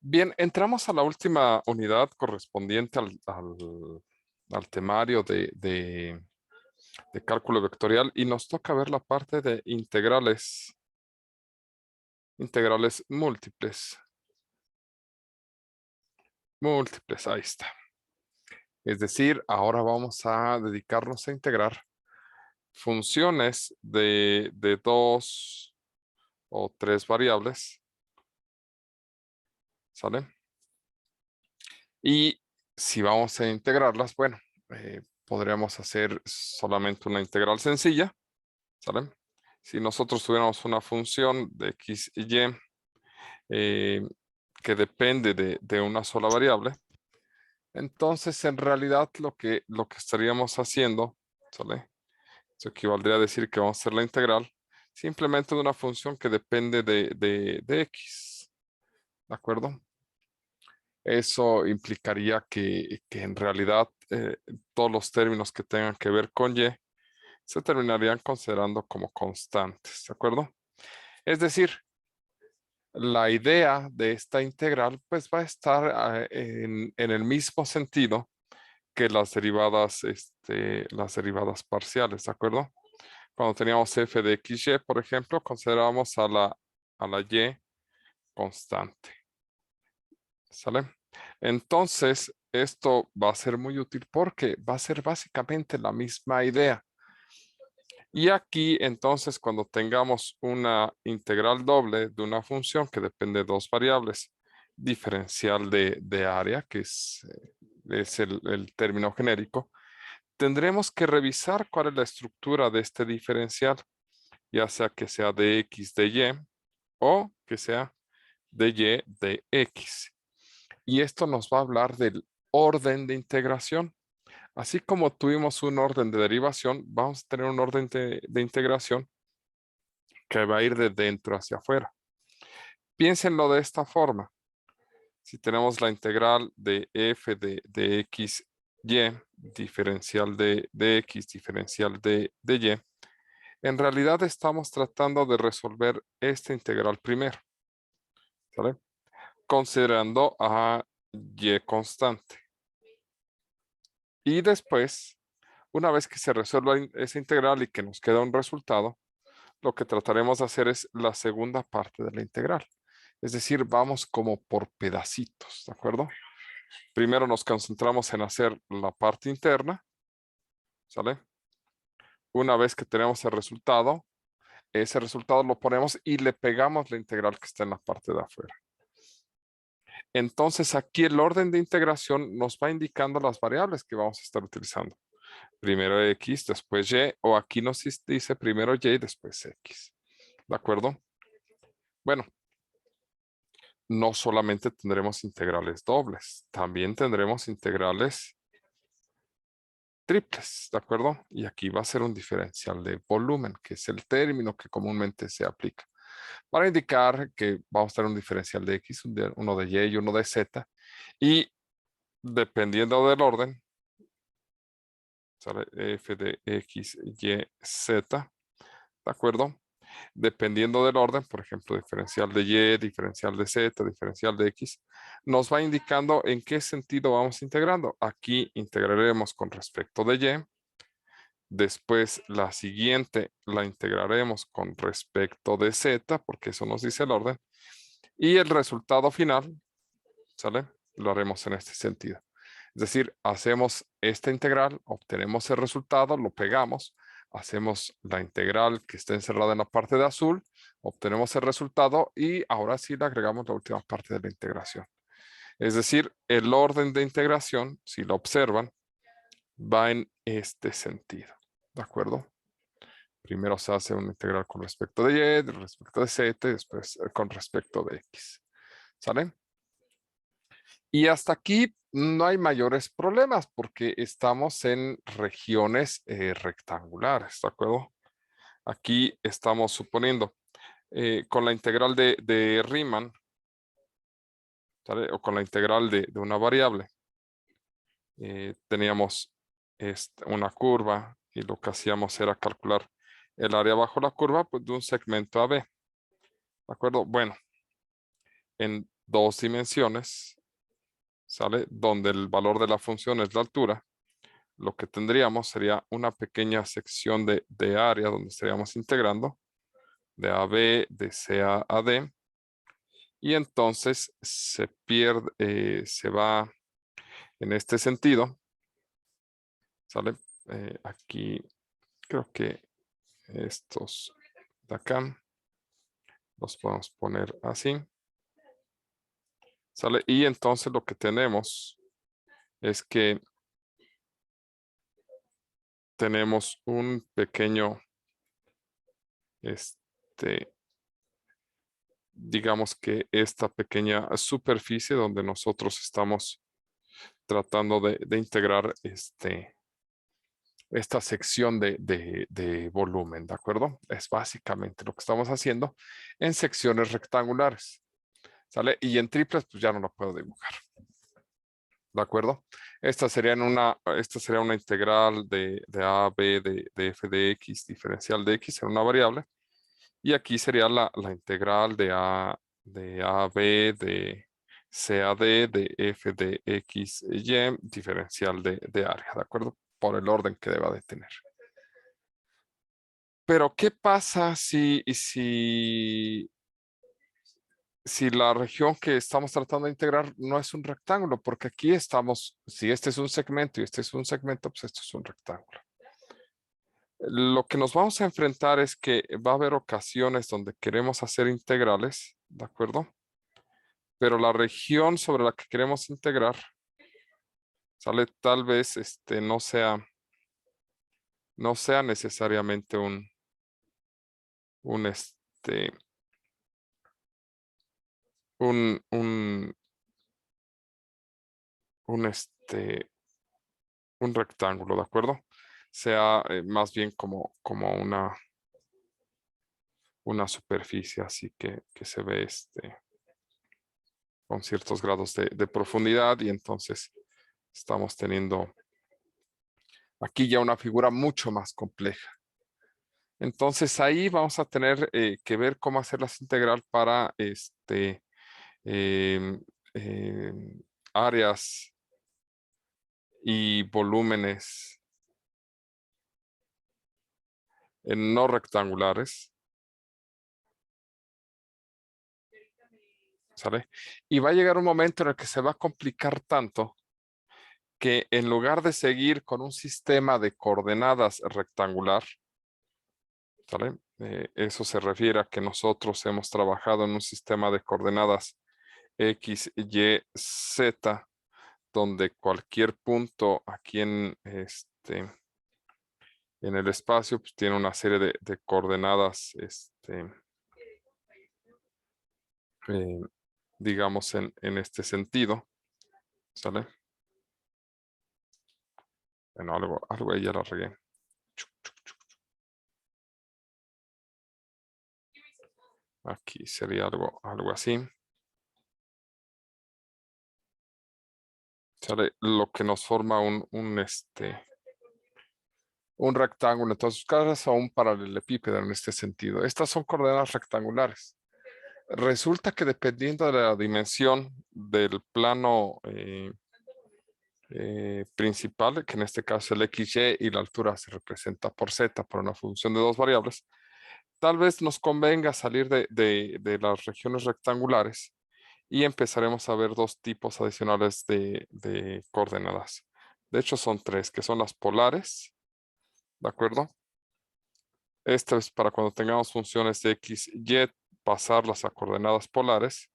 Bien, entramos a la última unidad correspondiente al temario de cálculo vectorial y nos toca ver la parte de integrales múltiples. Ahí está. Es decir, ahora vamos a dedicarnos a integrar funciones de dos o tres variables. ¿Sale? Y si vamos a integrarlas, bueno, podríamos hacer solamente una integral sencilla. ¿Sale? Si nosotros tuviéramos una función de x y y que depende de una sola variable, entonces en realidad lo que estaríamos haciendo, ¿sale? Eso equivaldría a decir que vamos a hacer la integral simplemente de una función que depende de x, ¿de acuerdo? Eso implicaría que en realidad todos los términos que tengan que ver con y se terminarían considerando como constantes, ¿de acuerdo? Es decir, la idea de esta integral pues va a estar en el mismo sentido que las derivadas parciales, ¿de acuerdo? Cuando teníamos f de xy, por ejemplo, considerábamos a la y constante, ¿sale? Entonces, esto va a ser muy útil porque va a ser básicamente la misma idea. Y aquí, entonces, cuando tengamos una integral doble de una función que depende de dos variables, diferencial de área, que es el término genérico, tendremos que revisar cuál es la estructura de este diferencial, ya sea que sea de x de y o que sea de y de x. Y esto nos va a hablar del orden de integración. Así como tuvimos un orden de derivación, vamos a tener un orden de integración que va a ir de dentro hacia afuera. Piénsenlo de esta forma. Si tenemos la integral de f de x, y, diferencial de x, diferencial de y, en realidad estamos tratando de resolver esta integral primero, ¿sale? Considerando a y constante. Y después, una vez que se resuelva esa integral y que nos queda un resultado, lo que trataremos de hacer es la segunda parte de la integral. Es decir, vamos como por pedacitos, ¿de acuerdo? Primero nos concentramos en hacer la parte interna, ¿sale? Una vez que tenemos el resultado, ese resultado lo ponemos y le pegamos la integral que está en la parte de afuera. Entonces aquí el orden de integración nos va indicando las variables que vamos a estar utilizando. Primero x, después y, o aquí nos dice primero y, después x. ¿De acuerdo? Bueno, no solamente tendremos integrales dobles, también tendremos integrales triples, ¿de acuerdo? Y aquí va a ser un diferencial de volumen, que es el término que comúnmente se aplica para indicar que vamos a tener un diferencial de x, uno de y uno de z, y dependiendo del orden, ¿sale? F de x, y, z, ¿de acuerdo? Dependiendo del orden, por ejemplo, diferencial de y, diferencial de z, diferencial de x, nos va indicando en qué sentido vamos integrando. Aquí integraremos con respecto de y. Después la siguiente la integraremos con respecto de z, porque eso nos dice el orden. Y el resultado final, ¿sale? Lo haremos en este sentido. Es decir, hacemos esta integral, obtenemos el resultado, lo pegamos, hacemos la integral que está encerrada en la parte de azul, obtenemos el resultado y ahora sí le agregamos la última parte de la integración. Es decir, el orden de integración, si lo observan, va en este sentido. ¿De acuerdo? Primero se hace una integral con respecto de y, respecto de z y después con respecto de x. ¿Sale? Y hasta aquí no hay mayores problemas porque estamos en regiones rectangulares, ¿de acuerdo? Aquí estamos suponiendo con la integral de Riemann, ¿sale? O con la integral de una variable. Teníamos una curva y lo que hacíamos era calcular el área bajo la curva pues, de un segmento AB. ¿De acuerdo? Bueno, en 2 dimensiones, ¿sale? Donde el valor de la función es la altura. Lo que tendríamos sería una pequeña sección de área donde estaríamos integrando de AB, de C a D. Y entonces se pierde, se va en este sentido, ¿sale? Aquí creo que estos de acá los podemos poner así, ¿sale? Y entonces lo que tenemos es que tenemos un pequeño, digamos que esta pequeña superficie donde nosotros estamos tratando de integrar esta sección de volumen, ¿de acuerdo? Es básicamente lo que estamos haciendo en secciones rectangulares, ¿sale? Y en triples, pues ya no lo puedo dibujar, ¿de acuerdo? Esta sería una integral de A, B, de f de x, diferencial de x en una variable. Y aquí sería la integral de A, B, de C a D, de f de x, y, diferencial de área, ¿de acuerdo? Por el orden que deba de tener. Pero, ¿qué pasa si la región que estamos tratando de integrar no es un rectángulo? Porque aquí estamos, si este es un segmento y este es un segmento, pues esto es un rectángulo. Lo que nos vamos a enfrentar es que va a haber ocasiones donde queremos hacer integrales, ¿de acuerdo? Pero la región sobre la que queremos integrar, ¿sale? Tal vez no sea necesariamente un, un, un, un, un rectángulo, ¿de acuerdo? Sea más bien como una superficie así que se ve con ciertos grados de profundidad, y entonces estamos teniendo aquí ya una figura mucho más compleja. Entonces ahí vamos a tener que ver cómo hacer las integral para em, em, áreas y volúmenes no rectangulares, ¿sale? Y va a llegar un momento en el que se va a complicar tanto que en lugar de seguir con un sistema de coordenadas rectangular, ¿sale? Eso se refiere a que nosotros hemos trabajado en un sistema de coordenadas X, Y, Z, donde cualquier punto aquí en el espacio pues, tiene una serie de coordenadas, eh, digamos, en este sentido, ¿sale? Bueno, algo ahí ya lo regué. Aquí sería algo así. ¿Sale? Lo que nos forma un rectángulo. Entonces, cada son un paralelepípedo en este sentido. Estas son coordenadas rectangulares. Resulta que dependiendo de la dimensión del plano principal, que en este caso es el XY, y la altura se representa por Z, por una función de 2 variables, tal vez nos convenga salir de las regiones rectangulares y empezaremos a ver 2 tipos adicionales de coordenadas. De hecho, son 3, que son las polares, ¿de acuerdo? Esta es para cuando tengamos funciones de x, y, pasarlas a coordenadas polares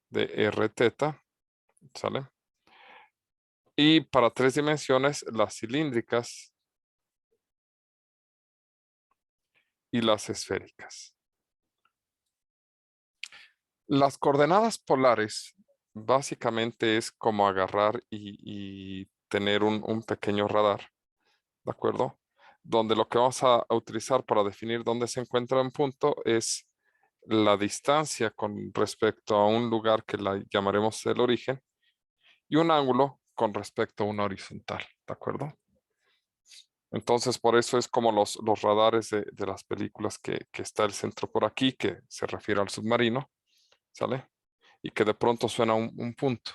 de r teta, ¿sale? Y para 3 dimensiones, las cilíndricas y las esféricas. Las coordenadas polares básicamente es como agarrar y tener un pequeño radar, ¿de acuerdo? Donde lo que vamos a utilizar para definir dónde se encuentra un punto es la distancia con respecto a un lugar que la llamaremos el origen, y un ángulo con respecto a una horizontal, ¿de acuerdo? Entonces, por eso es como los radares de las películas que está el centro por aquí, que se refiere al submarino, ¿sale? y que de pronto suena un punto.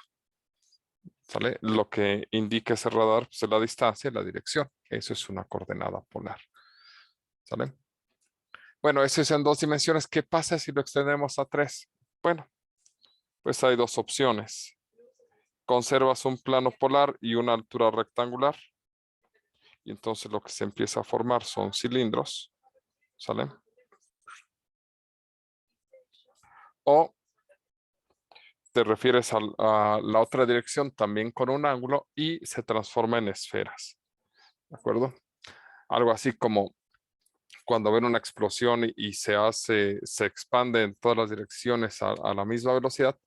¿Sale? Lo que indica ese radar pues, es la distancia y la dirección. Eso es una coordenada polar. ¿Sale? Bueno, eso es en 2 dimensiones. ¿Qué pasa si lo extendemos a 3? Bueno, pues hay 2 opciones. Conservas un plano polar y una altura rectangular. Y entonces lo que se empieza a formar son cilindros. ¿Sale? O te refieres a la otra dirección también con un ángulo y se transforma en esferas. ¿De acuerdo? Algo así como cuando ven una explosión y se expande en todas las direcciones a la misma velocidad,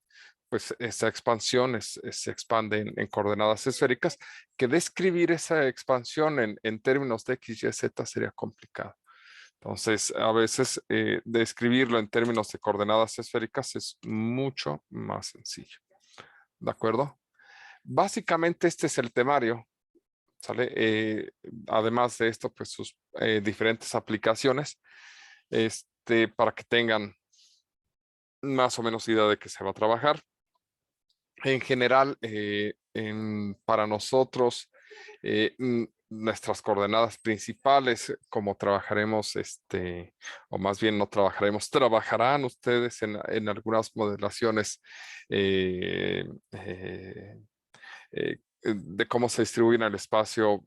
pues esa expansión se expande en coordenadas esféricas, que describir esa expansión en términos de X, Y, Z sería complicado. Entonces, a veces describirlo en términos de coordenadas esféricas es mucho más sencillo. ¿De acuerdo? Básicamente este es el temario. ¿Sale? Además de esto, pues sus diferentes aplicaciones, para que tengan más o menos idea de qué se va a trabajar. En general, para nosotros, nuestras coordenadas principales, como trabajaremos, o más bien no trabajaremos, trabajarán ustedes en algunas modelaciones de cómo se distribuyen en el espacio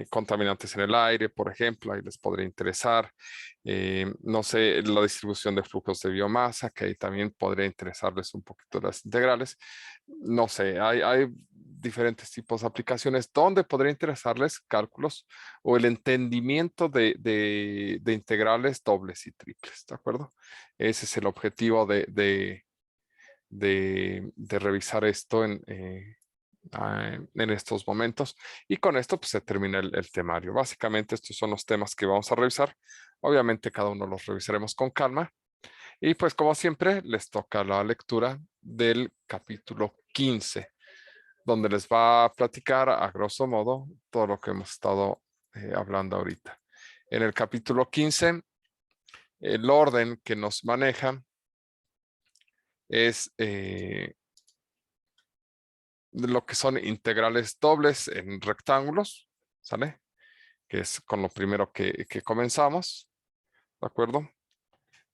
contaminantes en el aire, por ejemplo, ahí les podría interesar. No sé, la distribución de flujos de biomasa, que ahí también podría interesarles un poquito las integrales. No sé, hay diferentes tipos de aplicaciones donde podría interesarles cálculos o el entendimiento de integrales dobles y triples, ¿de acuerdo? Ese es el objetivo de revisar esto en estos momentos. Y con esto pues se termina el temario. Básicamente estos son los temas que vamos a revisar. Obviamente cada uno los revisaremos con calma. Y pues como siempre les toca la lectura del capítulo 15, donde les va a platicar a grosso modo todo lo que hemos estado hablando ahorita. En el capítulo 15, el orden que nos maneja es lo que son integrales dobles en rectángulos, ¿sale? Que es con lo primero que comenzamos, ¿de acuerdo?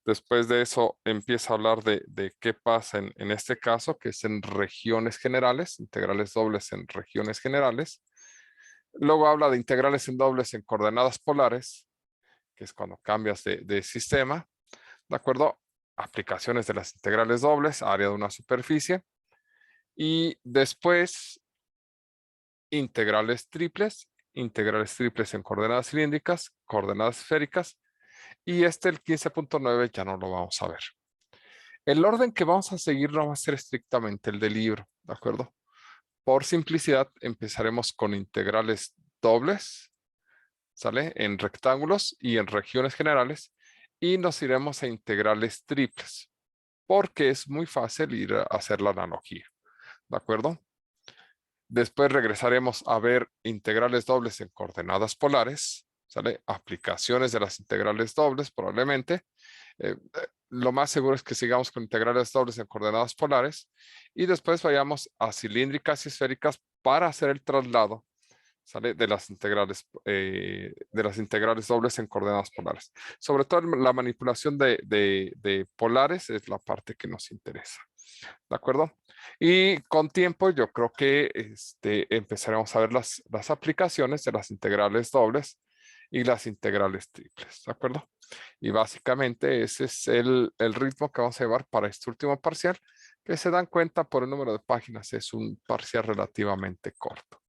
Después de eso empieza a hablar de qué pasa en este caso, que es en regiones generales, integrales dobles en regiones generales. Luego habla de integrales en dobles en coordenadas polares, que es cuando cambias de sistema, ¿de acuerdo? Aplicaciones de las integrales dobles, área de una superficie. Y después integrales triples en coordenadas cilíndricas, coordenadas esféricas, y el 15.9 ya no lo vamos a ver. El orden que vamos a seguir no va a ser estrictamente el del libro, ¿de acuerdo? Por simplicidad, empezaremos con integrales dobles, ¿sale? En rectángulos y en regiones generales, y nos iremos a integrales triples, porque es muy fácil ir a hacer la analogía, ¿de acuerdo? Después regresaremos a ver integrales dobles en coordenadas polares, ¿sale? Aplicaciones de las integrales dobles probablemente. Lo más seguro es que sigamos con integrales dobles en coordenadas polares y después vayamos a cilíndricas y esféricas para hacer el traslado, ¿sale? De las integrales dobles en coordenadas polares. Sobre todo la manipulación de polares es la parte que nos interesa. ¿De acuerdo? Y con tiempo yo creo que empezaremos a ver las aplicaciones de las integrales dobles y las integrales triples. ¿De acuerdo? Y básicamente ese es el ritmo que vamos a llevar para este último parcial, que se dan cuenta por el número de páginas, es un parcial relativamente corto.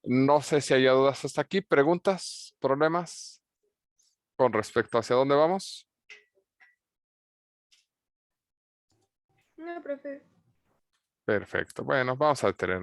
No sé si hay dudas hasta aquí, preguntas, problemas con respecto hacia dónde vamos. No, profe. Perfecto. Bueno, vamos a detenernos.